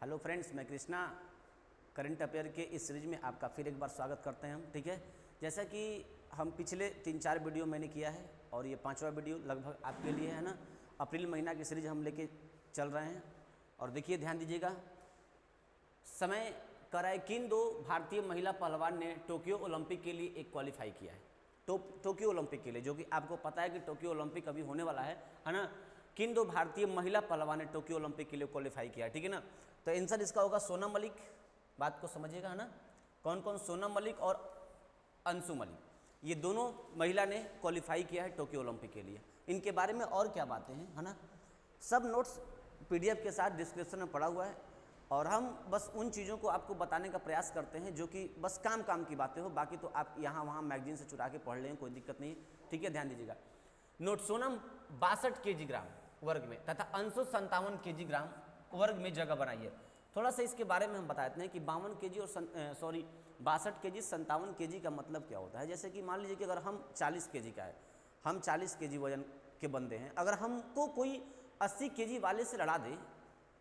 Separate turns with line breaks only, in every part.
Hello friends, मैं Krishna current affair के इस सीरीज में आपका फिर एक बार स्वागत करते हैं हम। ठीक है, जैसा कि हम पिछले 3-4 वीडियो मैंने किया है और ये 5वां वीडियो लगभग आपके लिए है ना। अप्रैल महीना की सीरीज हम लेके चल रहे हैं और देखिए, ध्यान दीजिएगा। समय कराए किन दो भारतीय महिला पहलवान ने टोक्यो ओलंपिक के लिए एक क्वालिफाई किया है। टोक्यो ओलंपिक के लिए, जो कि आपको पता है कि टोक्यो ओलंपिक अभी होने वाला है ना। किन दो भारतीय महिला पहलवान ने टोक्यो ओलंपिक के लिए क्वालिफाई किया है, ठीक है ना। तो आंसर इसका होगा सोनम मलिक। बात को समझिएगा, है ना। कौन कौन? सोनम मलिक और अंशु मलिक, ये दोनों महिला ने क्वालिफाई किया है टोक्यो ओलंपिक के लिए। इनके बारे में और क्या बातें हैं, है ना, सब नोट्स पीडीएफ के साथ डिस्क्रिप्शन में पड़ा हुआ है और हम बस उन चीज़ों को आपको बताने का प्रयास करते हैं जो कि बस काम की बातें हो। बाकी तो आप यहाँ वहाँ मैगजीन से चुरा के पढ़ लें, कोई दिक्कत नहीं, ठीक है। ध्यान दीजिएगा। नोट: सोनम 62 kg वर्ग में तथा अंशु 57 kg वर्ग में जगह बनाई है। थोड़ा सा इसके बारे में हम बताते हैं कि 52 kg और 62 kg 57 kg का मतलब क्या होता है। जैसे कि मान लीजिए कि अगर हम 40 kg का है, हम 40 kg वजन के बंदे हैं, अगर हमको कोई 80 kg वाले से लड़ा दे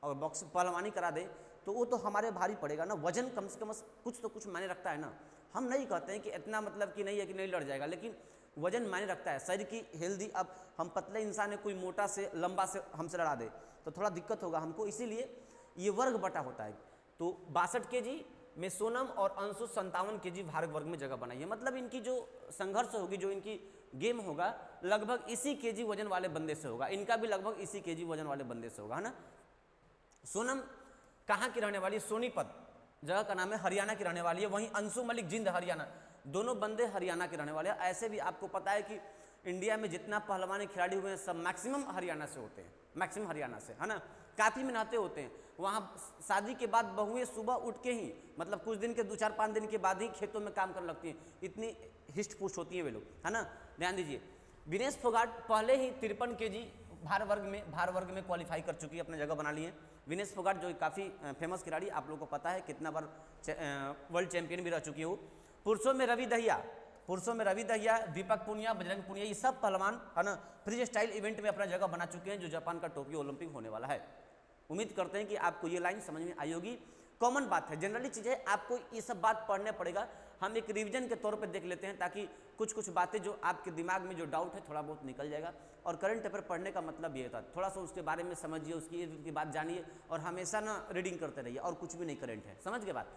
और बॉक्स पहलवानी करा दे तो वो तो हमारे भारी पड़ेगा ना। वजन कम से कम कुछ तो कुछ मायने रखता है ना। हम नहीं कहते हैं कि इतना मतलब कि नहीं है कि नहीं लड़ जाएगा, लेकिन वजन मायने रखता है, शरीर की हेल्दी। अब हम पतले इंसान है, कोई मोटा से लंबा से हमसे लड़ा दे तो थोड़ा दिक्कत होगा हमको, इसीलिए ये वर्ग बटा होता है। तो 62 kg में सोनम और अंशु 57 kg भारत वर्ग में जगह बनाई है। मतलब इनकी जो संघर्ष होगी, जो इनकी गेम होगा, लगभग इसी केजी वजन वाले बंदे से होगा। इनका भी लगभग इसी केजी वजन वाले बंदे से होगा, है ना। सोनम कहाँ की रहने वाली है? सोनीपत जगह का नाम है, हरियाणा की रहने वाली है। वहीं अंशु मलिक जिंद, हरियाणा। दोनों बंदे हरियाणा के रहने वाले हैं। ऐसे भी आपको पता है कि इंडिया में जितना पहलवान खिलाड़ी हुए हैं सब मैक्सिमम हरियाणा से होते हैं, मैक्सिमम हरियाणा से, है ना। काफ़ी मेहनते होते हैं वहाँ। शादी के बाद बहुएं सुबह उठ के ही, मतलब कुछ दिन के 2-4-5 दिन के बाद ही खेतों में काम करने लगती हैं। इतनी हिस्ट पुष्ट होती हैं वे लोग, है ना। ध्यान दीजिए। विनेश फोगाट पहले ही 53 kg भार वर्ग में क्वालिफाई कर चुकी है, अपने जगह बना ली है। विनेश फोगाट जो काफ़ी फेमस खिलाड़ी, आप लोगों को पता है, कितना बार वर्ल्ड चैंपियन भी रह चुकी है वो। पुरुषों में रवि दहिया, दीपक पुनिया, बजरंग पुनिया, ये सब पहलवान, है ना, फ्री स्टाइल इवेंट में अपना जगह बना चुके हैं, जो जापान का टोक्यो ओलंपिक होने वाला है। उम्मीद करते हैं कि आपको ये लाइन समझ में आई होगी। कॉमन बात है, जनरली चीज़ें आपको ये सब बात पढ़ने पड़ेगा। हम एक रिवीजन के तौर पे देख लेते हैं, ताकि कुछ बातें जो आपके दिमाग में जो डाउट है थोड़ा बहुत निकल जाएगा। और करंट अफेयर पढ़ने का मतलब ये होता है, थोड़ा सा उसके बारे में समझिए, उसकी बात जानिए और हमेशा ना रीडिंग करते रहिए, और कुछ भी नहीं करंट है। समझ गए बात?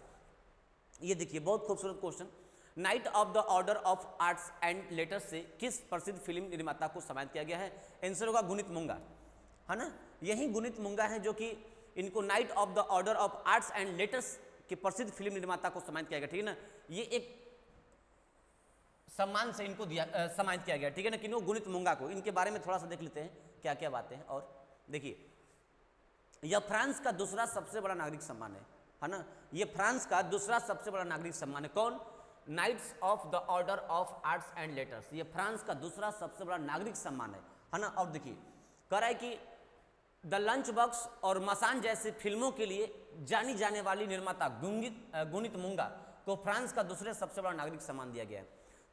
ये देखिए, बहुत खूबसूरत question. Night of the order of arts and letters से किस प्रसिद्ध फिल्म निर्माता को सम्मानित किया गया है? आंसर होगा गुनीत मुंगा, है ना। यही गुनीत मुंगा है जो कि इनको night of the order of arts and letters के प्रसिद्ध फिल्म निर्माता को सम्मानित किया गया, ठीक है ना। ये एक सम्मान से इनको सम्मानित किया गया, ठीक है ना, किनको? गुनीत मुंगा को। इनके बारे में थोड़ा सा देख लेते हैं क्या क्या बातें हैं। और देखिए, यह फ्रांस का दूसरा सबसे बड़ा नागरिक सम्मान है ना। ये फ्रांस का दूसरा सबसे बड़ा नागरिक सम्मान है। कौन? Knights of the order of arts and letters. ये फ्रांस का दूसरा सबसे बड़ा नागरिक सम्मान है ना। और देखिए, कह रहा है कि द लंच बॉक्स और मसान जैसी फिल्मों के लिए जानी जाने वाली निर्माता गुनीत मुंगा को फ्रांस का दूसरे सबसे बड़ा नागरिक सम्मान दिया गया है।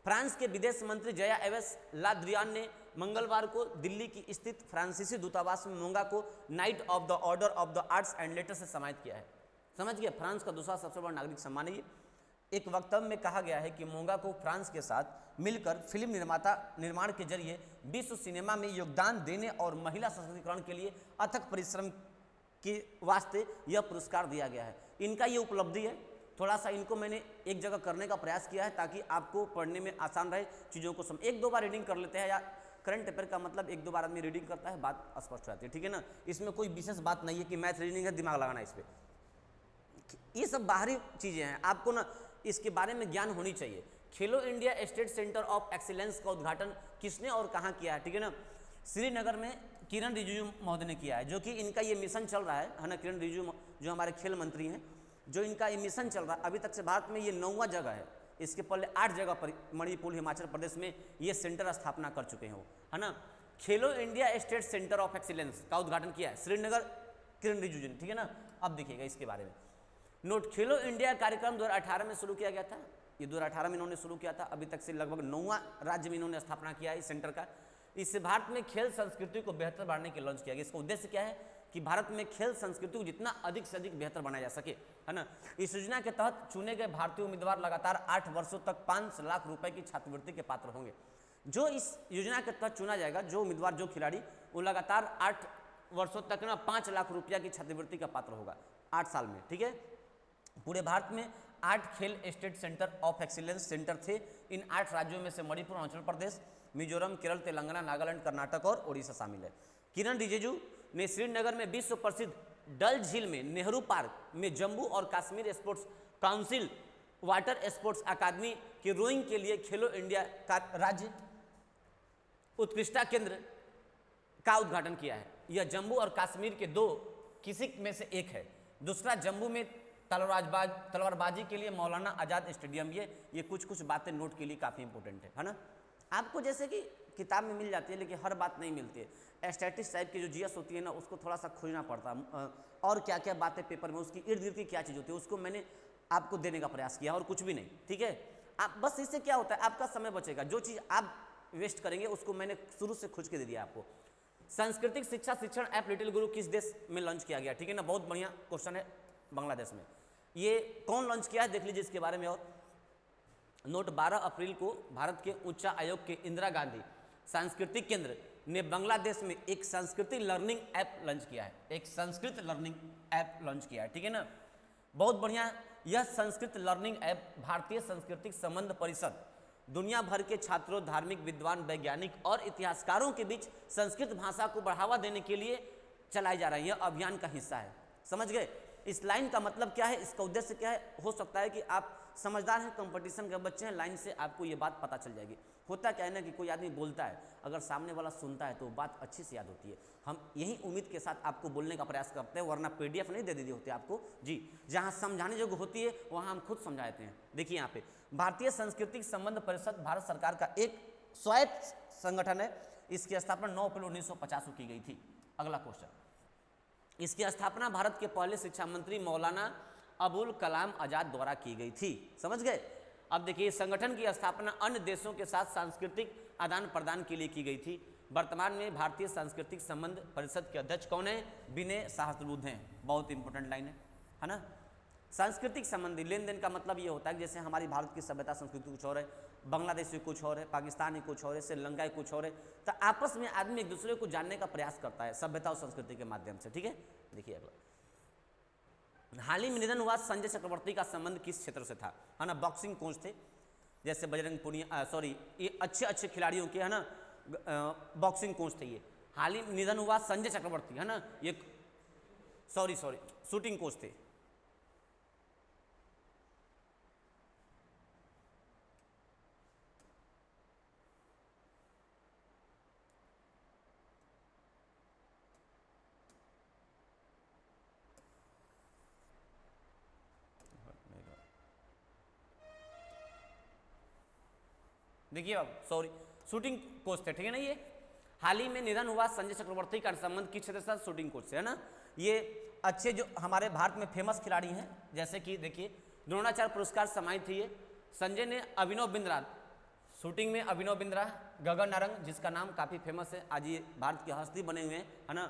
फ्रांस के विदेश मंत्री जया एवेस ला द्रियान ने मंगलवार को दिल्ली की स्थित फ्रांसीसी दूतावास में मुंगा को night of the order of the arts and letters से सम्मानित किया है। समझ गए? फ्रांस का दूसरा सबसे बड़ा नागरिक सम्मान है ये। एक वक्तव्य में कहा गया है कि मुंगा को फ्रांस के साथ मिलकर फिल्म निर्माण के जरिए विश्व सिनेमा में योगदान देने और महिला सशक्तिकरण के लिए अथक परिश्रम के वास्ते यह पुरस्कार दिया गया है। इनका ये उपलब्धि है। थोड़ा सा इनको मैंने एक जगह करने का प्रयास किया है ताकि आपको पढ़ने में आसान रहे, चीज़ों को समझ। 1-2 बार रीडिंग कर लेते हैं, या करंट अफेयर का मतलब 1-2 बार आदमी रीडिंग करता है, बात स्पष्ट हो जाती है, ठीक है ना। इसमें कोई विशेष बात नहीं है कि मैथ रीडिंग है, दिमाग लगाना इस पर। ये सब बाहरी चीज़ें हैं, आपको ना इसके बारे में ज्ञान होनी चाहिए। खेलो India state centre of excellence का उद्घाटन किसने और कहाँ किया है? ठीक है ना, श्रीनगर में किरण रिजिजू महोदय ने किया है, जो कि इनका ये मिशन चल रहा है ना। किरण रिजिजू जो हमारे खेल मंत्री हैं, जो इनका ये मिशन चल रहा है, अभी तक से भारत में ये 9वां जगह है। इसके पहले 8 जगह पर मणिपुर, हिमाचल प्रदेश में ये सेंटर स्थापना कर चुके हैं वो, है ना। खेलो India state centre of excellence का उद्घाटन किया है श्रीनगर, किरण रिजिजू ने, ठीक है ना। अब देखिएगा इसके बारे में। नोट: खेलो इंडिया कार्यक्रम 2018 में शुरू किया गया था। ये 2018 में इन्होंने शुरू किया था। अभी तक से लगभग 9वां राज्य में इन्होंने स्थापना किया है इस सेंटर का। इससे भारत में खेल संस्कृति को बेहतर बढ़ाने के लॉन्च किया गया। इसका उद्देश्य क्या है? कि भारत में खेल संस्कृति को जितना अधिक से अधिक बेहतर बनाया जा सके, है ना। इस योजना के तहत चुने गए भारतीय उम्मीदवार लगातार 8 वर्षों तक 5 लाख रुपए की छात्रवृत्ति के पात्र होंगे। जो इस योजना के तहत चुना जाएगा, जो उम्मीदवार, जो खिलाड़ी, वो लगातार 8 वर्षों तक ना 5 लाख रुपया की छात्रवृत्ति का पात्र होगा 8 साल में, ठीक है। पूरे भारत में 8 खेल state centre of excellence centre थे। इन 8 राज्यों में से मणिपुर, अरुणाचल प्रदेश, मिजोरम, केरल, तेलंगाना, नागालैंड, कर्नाटक और ओडिशा शामिल है। किरण रिजिजू ने श्रीनगर में विश्व प्रसिद्ध डल झील में नेहरू पार्क में जम्मू और Kashmir sports council water sports academy के रोइंग के लिए खेलो इंडिया का राज्य उत्कृष्टता केंद्र का उद्घाटन किया है। यह जम्मू और कश्मीर के दो किसी में से एक है। दूसरा जम्मू में तलवारबाजी के लिए मौलाना आज़ाद स्टेडियम। ये कुछ बातें नोट के लिए काफ़ी इंपॉर्टेंट है ना। आपको जैसे कि किताब में मिल जाती है लेकिन हर बात नहीं मिलती है। स्टैटिस्टिक्स टाइप की जो जीएस होती है ना, उसको थोड़ा सा खोजना पड़ता है, और क्या क्या बातें पेपर में उसकी इर्द गिर्द की क्या चीज़ होती है उसको मैंने आपको देने का प्रयास किया और कुछ भी नहीं, ठीक है। आप बस इससे क्या होता है, आपका समय बचेगा। जो चीज़ आप वेस्ट करेंगे उसको मैंने शुरू से खोज के दे दिया आपको। सांस्कृतिक शिक्षा शिक्षण ऐप लिटिल गुरु किस देश में लॉन्च किया गया, ठीक है ना। बहुत बढ़िया क्वेश्चन है। बांग्लादेश में। ये कौन लॉन्च किया है देख लीजिए इसके बारे में। और नोट 12 अप्रैल को भारत के उच्च आयोग के इंदिरा गांधी सांस्कृतिक केंद्र ने बांग्लादेश में एक संस्कृति लर्निंग ऐप लॉन्च किया है। एक संस्कृत लर्निंग ऐप लॉन्च किया है, ठीक है ना। बहुत बढ़िया। यह संस्कृत लर्निंग ऐप भारतीय सांस्कृतिक संबंध परिषद, दुनिया भर के छात्रों, धार्मिक विद्वान, वैज्ञानिक और इतिहासकारों के बीच संस्कृत भाषा को बढ़ावा देने के लिए चलाई जा रही है। यह अभियान का हिस्सा है, समझ गए। इस लाइन का मतलब क्या है, इसका उद्देश्य क्या है। हो सकता है कि आप समझदार हैं, कंपटीशन के बच्चे हैं, लाइन से आपको ये बात पता चल जाएगी। होता क्या है ना कि कोई आदमी बोलता है, अगर सामने वाला सुनता है तो बात अच्छी से याद होती है। हम यही उम्मीद के साथ आपको बोलने का प्रयास करते हैं, वरना पीडीएफ नहीं दे दी होती आपको जी। जहाँ समझाने योग्य होती है वहाँ हम खुद समझाते हैं। देखिए यहाँ पे भारतीय सांस्कृतिक संबंध परिषद भारत सरकार का एक स्वायत्त संगठन है। इसकी स्थापना 9 अप्रैल 1950 को की गई थी। अगला क्वेश्चन, इसकी स्थापना भारत के पहले शिक्षा मंत्री मौलाना अबुल कलाम आजाद द्वारा की गई थी, समझ गए। अब देखिए संगठन की स्थापना अन्य देशों के साथ सांस्कृतिक आदान प्रदान के लिए की गई थी। वर्तमान में भारतीय सांस्कृतिक संबंध परिषद के अध्यक्ष कौन है, विनय सहस्त्रबुद्धे हैं। बहुत इंपॉर्टेंट लाइन है ना। सांस्कृतिक संबंधी लेन देन का मतलब ये होता है कि जैसे हमारी भारत की सभ्यता संस्कृति कुछ और है, बांग्लादेश में कुछ और है, पाकिस्तान में कुछ और है, श्रीलंका में कुछ और है, तो आपस में आदमी एक दूसरे को जानने का प्रयास करता है सभ्यता और संस्कृति के माध्यम से, ठीक है। देखिए अगला, हाल ही में निधन हुआ संजय चक्रवर्ती का संबंध किस क्षेत्र से था, है ना। बॉक्सिंग कोच थे, जैसे बजरंग पुनिया, सॉरी ये अच्छे खिलाड़ियों के, है ना, बॉक्सिंग कोच थे ये। हाल ही में निधन हुआ संजय चक्रवर्ती, है ना, ये सॉरी शूटिंग कोच थे। देखिए अब सॉरी शूटिंग कोच थे, ठीक है ना। ये हाल ही में निधन हुआ संजय चक्रवर्ती का संबंध किस क्षेत्र से, शूटिंग कोच से, है ना। ये अच्छे जो हमारे भारत में फेमस खिलाड़ी हैं, जैसे कि देखिए द्रोणाचार्य पुरस्कार सम्मानित थे ये। संजय ने अभिनव बिंद्रा, शूटिंग में अभिनव बिंद्रा, गगन नारंग जिसका नाम काफ़ी फेमस है, आज ये भारत की हस्ती बने हुए हैं, है ना।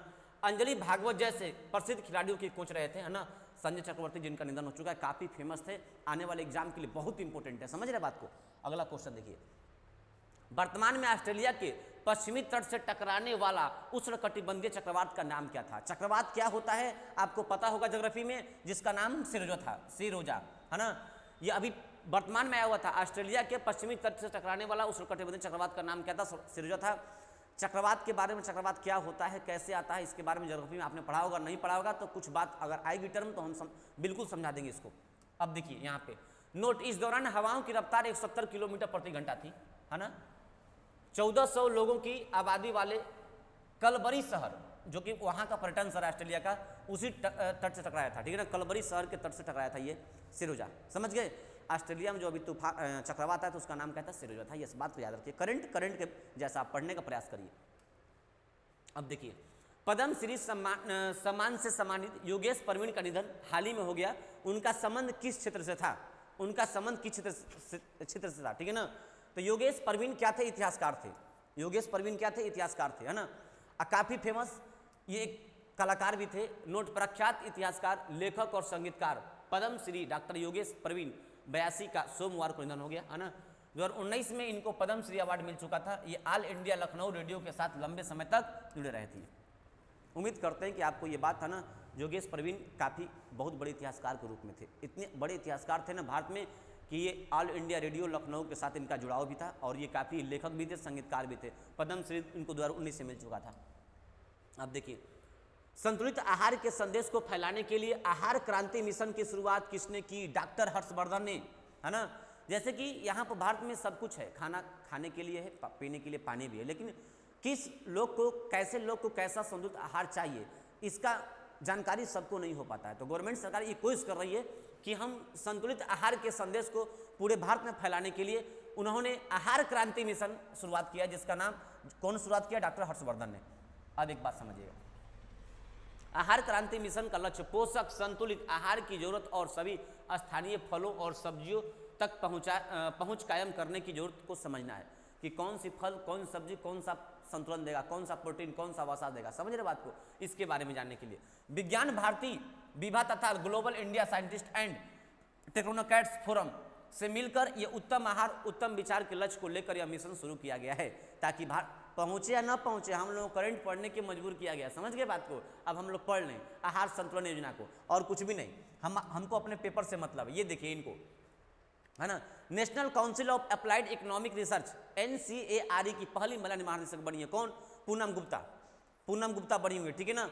अंजलि भागवत जैसे प्रसिद्ध खिलाड़ियों की कोच रहे थे, है ना। संजय चक्रवर्ती जिनका निधन हो चुका है, काफ़ी फेमस थे, आने वाले एग्जाम के लिए बहुत इंपॉर्टेंट है, समझ रहे बात को। अगला क्वेश्चन देखिए, वर्तमान में ऑस्ट्रेलिया के पश्चिमी तट से टकराने वाला उष्णकटिबंधीय चक्रवात का नाम क्या था। चक्रवात क्या होता है आपको पता होगा ज्योग्राफी में, जिसका नाम सिरोजा, है ना। ये अभी वर्तमान में आया हुआ था। ऑस्ट्रेलिया के पश्चिमी तट से टकराने वाला उष्णकटिबंधीय चक्रवात का नाम क्या था, सिरोजा था। चक्रवात के बारे में, चक्रवात क्या होता है, कैसे आता है, इसके बारे में ज्योग्राफी में आपने पढ़ा होगा, नहीं पढ़ा होगा तो कुछ बात अगर आएगी टर्म तो हम बिल्कुल समझा देंगे इसको। अब देखिए यहाँ पे नोट, इस दौरान हवाओं की रफ्तार 170 किलोमीटर प्रति घंटा थी, है ना। 1400 लोगों की आबादी वाले कलबरी शहर, जो कि वहाँ का पर्यटन शहर ऑस्ट्रेलिया का, उसी तट से टकराया था, ठीक है ना। कलबरी शहर के तट से टकराया था ये सिरोजा, समझ गए। ऑस्ट्रेलिया में जो अभी तूफान चक्रवात है तो उसका नाम क्या था, सिरोजा था। इस बात को याद रखिए, करंट के जैसा आप पढ़ने का प्रयास करिए। अब देखिए पद्मश्री सम्मान से सम्मानित योगेश परवीन का निधन हाल ही में हो गया। उनका संबंध किस क्षेत्र से था, उनका संबंध किस क्षेत्र से था, ठीक है ना। तो योगेश परवीन क्या थे, इतिहासकार थे। योगेश परवीन क्या थे, इतिहासकार थे, है ना। काफ़ी फेमस ये कलाकार भी थे। नोट, प्रख्यात इतिहासकार, लेखक और संगीतकार पद्म श्री डॉक्टर योगेश प्रवीण 82 का सोमवार को निधन हो गया, है ना। 2019 में इनको पद्म श्री अवार्ड मिल चुका था। ये ऑल इंडिया लखनऊ रेडियो के साथ लंबे समय तक जुड़े रहे थे। उम्मीद करते हैं कि आपको ये बात है ना, योगेश प्रवीण काफ़ी बहुत बड़े इतिहासकार के रूप में थे। इतने बड़े इतिहासकार थे ना भारत में कि ये ऑल इंडिया रेडियो लखनऊ के साथ इनका जुड़ाव भी था और ये काफ़ी लेखक भी थे, संगीतकार भी थे। पद्म श्री इनको 2019 से मिल चुका था। अब देखिए, संतुलित आहार के संदेश को फैलाने के लिए आहार क्रांति मिशन की शुरुआत किसने की? डॉक्टर हर्षवर्धन ने, है ना। जैसे कि यहाँ पर भारत में सब कुछ है, खाना खाने के लिए है, पीने के लिए पानी भी है, लेकिन किस लोग को, कैसे लोग को कैसा संतुलित आहार चाहिए, इसका जानकारी सबको नहीं हो पाता है। तो गवर्नमेंट सरकार ये कोशिश कर रही है कि हम संतुलित आहार के संदेश को पूरे भारत में फैलाने के लिए उन्होंने आहार क्रांति मिशन शुरुआत किया, जिसका नाम कौन शुरुआत किया? डॉक्टर हर्षवर्धन ने। अब एक बात समझिएगा, आहार क्रांति मिशन का लक्ष्य पोषक संतुलित आहार की जरूरत और सभी स्थानीय फलों और सब्जियों तक पहुंच कायम करने की जरूरत को समझना है कि कौन सी फल, कौन सब्जी, कौन सा संतुलन देगा, कौन सा प्रोटीन, कौन सा वसा देगा। समझ रहे बात को? इसके बारे में जानने के लिए विज्ञान भारती, विभा तथा global India scientist and technocrats forum से मिलकर ये उत्तम आहार उत्तम विचार के लक्ष्य को लेकर यह मिशन शुरू किया गया है, ताकि पहुंचे या न पहुंचे, हम लोगों को करंट पढ़ने के मजबूर किया गया। समझ गए बात को? अब हम लोग पढ़ लें आहार संतुलन योजना को और कुछ भी नहीं, हमको अपने पेपर से मतलब। ये देखिए इनको, है ना, national council of applied economic research NCARE की पहली महिला महानिदेशक बनी है। कौन? पूनम गुप्ता। पूनम गुप्ता बनी हुई है, ठीक है ना।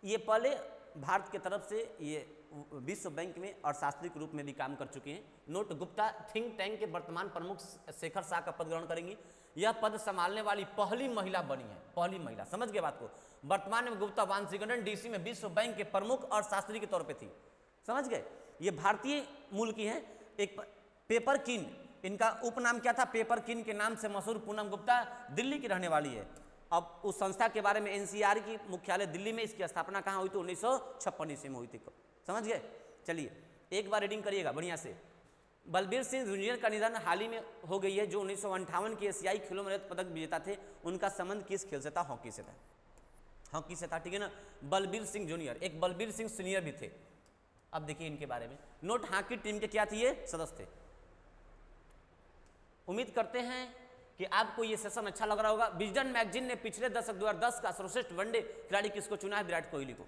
ये पहले भारत की तरफ से ये विश्व बैंक में अर्थशास्त्री के रूप में भी काम कर चुके हैं। नोट, गुप्ता थिंक टैंक के वर्तमान प्रमुख शेखर शाह का पद ग्रहण करेंगी। यह पद संभालने वाली पहली महिला बनी है, पहली महिला। समझ गए बात को? वर्तमान में गुप्ता वाशिंगटन DC में विश्व बैंक के प्रमुख अर्थशास्त्री के तौर पे थी। समझ गए? ये भारतीय मूल की हैं। एक पेपर किन, इनका उपनाम क्या था? पेपर किन के नाम से मशहूर पूनम गुप्ता दिल्ली की रहने वाली है। अब उस संस्था के बारे में NCARE की मुख्यालय दिल्ली में, इसकी स्थापना कहाँ हुई थी? 1956 ईस्वी में हुई थी। समझ गए? चलिए एक बार रीडिंग करिएगा बढ़िया से। बलबीर सिंह जूनियर का निधन हाल ही में हो गई है, जो 1958 के एशियाई खेलों में रजत पदक विजेता थे। उनका संबंध किस खेल से था? हॉकी से था। हॉकी से था, ठीक है ना। बलबीर सिंह जूनियर, एक बलबीर सिंह सीनियर भी थे। अब देखिए इनके बारे में। नोट, हॉकी टीम के क्या थे? ये सदस्य थे। उम्मीद करते हैं कि आपको ये सेशन अच्छा लग रहा होगा। विजडन मैगजीन ने पिछले दशक 2010 का सर्वश्रेष्ठ वनडे खिलाड़ी किसको चुना है? विराट कोहली को,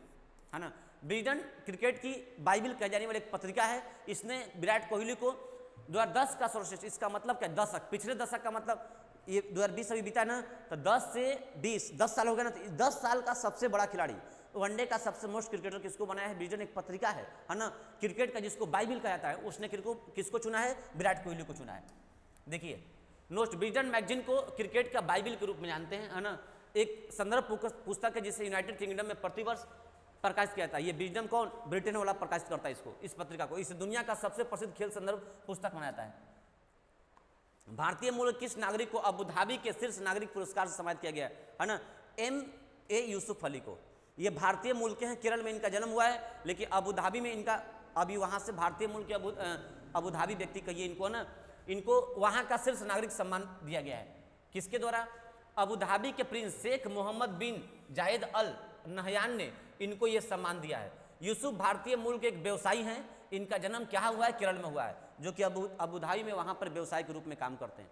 है ना। विजडन क्रिकेट की बाइबल कह जाने वाली एक पत्रिका है। इसने विराट कोहली को 2010 का सर्वश्रेष्ठ, इसका मतलब क्या? दशक, पिछले दशक का मतलब ये 2020 अभी बीता ना, तो 10 से 20 10 साल हो गया ना। तो 10 साल का सबसे बड़ा खिलाड़ी, वनडे का सबसे मोस्ट क्रिकेटर किसको बनाया है? विजडन एक पत्रिका है ना, क्रिकेट का जिसको बाइबल कहा जाता है, उसने किसको चुना है? विराट कोहली को चुना है। देखिए नोट, विजडन मैगजीन को क्रिकेट का बाइबल के रूप में जानते हैं, है ना। एक संदर्भ पुस्तक है जिसे यूनाइटेड किंगडम में प्रतिवर्ष प्रकाशित किया जाता है। ये विजडन कौन? ब्रिटेन वाला प्रकाशित करता है इसको, इस पत्रिका को। इसे दुनिया का सबसे प्रसिद्ध खेल संदर्भ पुस्तक माना जाता है। भारतीय मूल किस नागरिक को अबू धाबी के शीर्ष नागरिक पुरस्कार से सम्मानित किया गया है ना? MA यूसुफ अली को। ये भारतीय मूल के हैं, केरल में इनका जन्म हुआ है, लेकिन अबू धाबी में इनका, अभी वहां से भारतीय मूल के अबू धाबी व्यक्ति कहिए इनको ना, इनको वहां का शीर्ष नागरिक सम्मान दिया गया है। किसके द्वारा? अबू धाबी के प्रिंस शेख मोहम्मद बिन जायद अल नहयान ने इनको ये सम्मान दिया है। यूसुफ भारतीय मूल के एक व्यवसायी हैं। इनका जन्म क्या हुआ है? केरल में हुआ है, जो कि अबू धाबी में वहां पर व्यवसाय के रूप में काम करते हैं।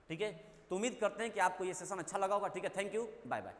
ठीक है, तो उम्मीद करते हैं कि आपको ये सेशन अच्छा लगा होगा। ठीक है, थैंक यू, बाय बाय।